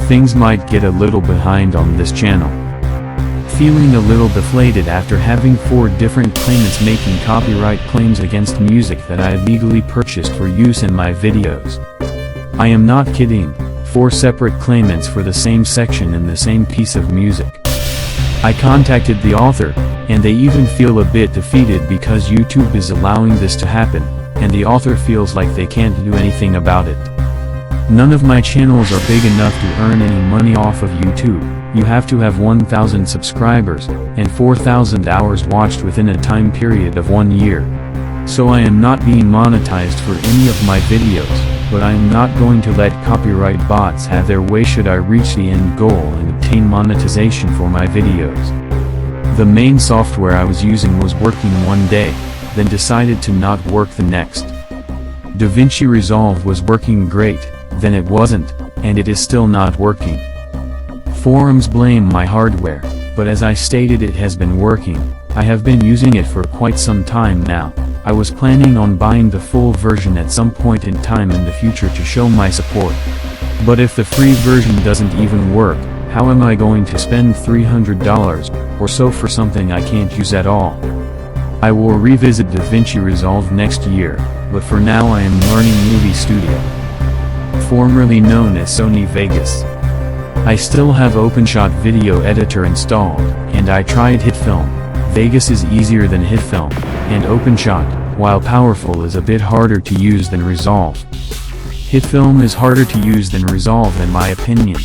things might get a little behind on this channel. Feeling a little deflated after having 4 different claimants making copyright claims against music that I legally purchased for use in my videos. I am not kidding, 4 separate claimants for the same section in the same piece of music. I contacted the author, and they even feel a bit defeated because YouTube is allowing this to happen, and the author feels like they can't do anything about it. None of my channels are big enough to earn any money off of YouTube. You have to have 1,000 subscribers, and 4,000 hours watched within a time period of 1 year. So I am not being monetized for any of my videos, but I am not going to let copyright bots have their way should I reach the end goal and obtain monetization for my videos. The main software I was using was working one day, then decided to not work the next. DaVinci Resolve was working great, then it wasn't, and it is still not working. Forums blame my hardware, but as I stated, it has been working. I have been using it for quite some time now. I was planning on buying the full version at some point in time in the future to show my support. But if the free version doesn't even work, how am I going to spend $300 or so for something I can't use at all? I will revisit DaVinci Resolve next year, but for now I am learning Movie Studio, formerly known as Sony Vegas. I still have OpenShot Video Editor installed, and I tried HitFilm. Vegas is easier than HitFilm, and OpenShot, while powerful, is a bit harder to use than Resolve. HitFilm is harder to use than Resolve in my opinion.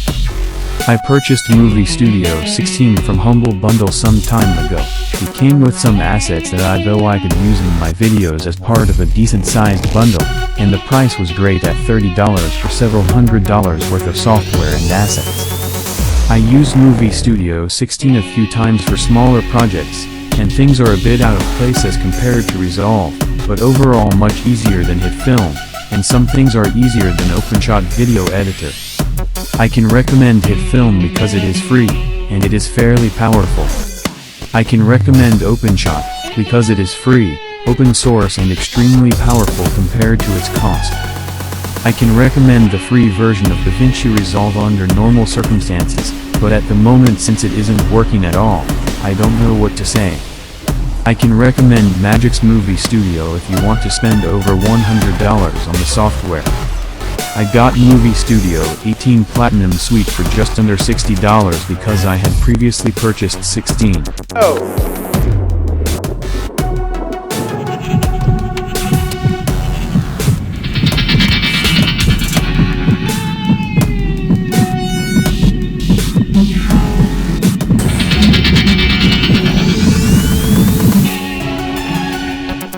I purchased Movie Studio 16 from Humble Bundle some time ago. It came with some assets that I could use in my videos as part of a decent-sized bundle, and the price was great at $30 for several $100s worth of software and assets. I used Movie Studio 16 a few times for smaller projects, and things are a bit out of place as compared to Resolve, but overall much easier than HitFilm, and some things are easier than OpenShot Video Editor. I can recommend HitFilm because it is free, and it is fairly powerful. I can recommend OpenShot, because it is free, open source and extremely powerful compared to its cost. I can recommend the free version of DaVinci Resolve under normal circumstances, but at the moment since it isn't working at all, I don't know what to say. I can recommend Magix Movie Studio if you want to spend over $100 on the software. I got Movie Studio 18 Platinum Suite for just under $60 because I had previously purchased 16.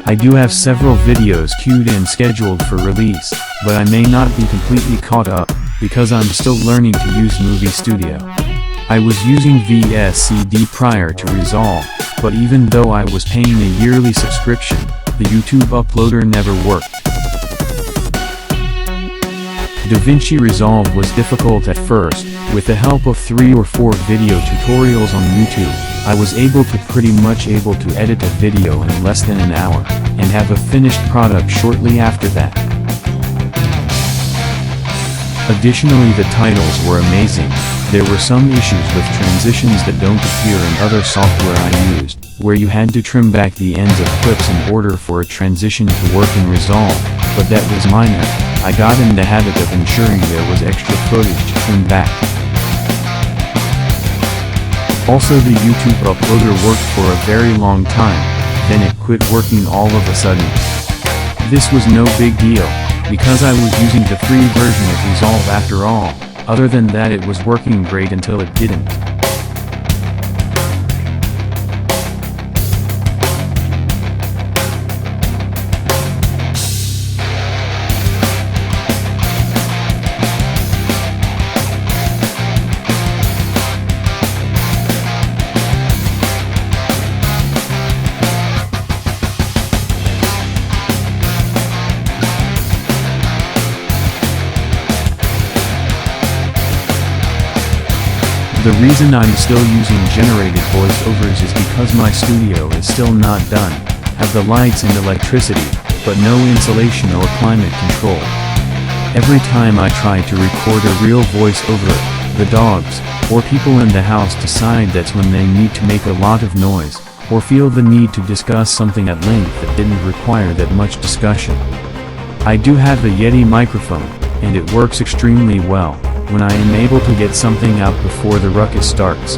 I do have several videos queued and scheduled for release, but I may not be completely caught up, because I'm still learning to use Movie Studio. I was using VSCD prior to Resolve, but even though I was paying a yearly subscription, the YouTube uploader never worked. DaVinci Resolve was difficult at first. With the help of 3 or 4 video tutorials on YouTube, I was able to edit a video in less than an hour, and have a finished product shortly after that. Additionally, the titles were amazing. There were some issues with transitions that don't appear in other software I used, where you had to trim back the ends of clips in order for a transition to work in Resolve, but that was minor. I got in the habit of ensuring there was extra footage to trim back. Also, the YouTube uploader worked for a very long time, then it quit working all of a sudden. This was no big deal, because I was using the free version of Resolve after all. Other than that, it was working great until it didn't. The reason I'm still using generated voiceovers is because my studio is still not done. Have the lights and electricity, but no insulation or climate control. Every time I try to record a real voiceover, the dogs, or people in the house decide that's when they need to make a lot of noise, or feel the need to discuss something at length that didn't require that much discussion. I do have a Yeti microphone, and it works extremely well when I am able to get something out before the ruckus starts.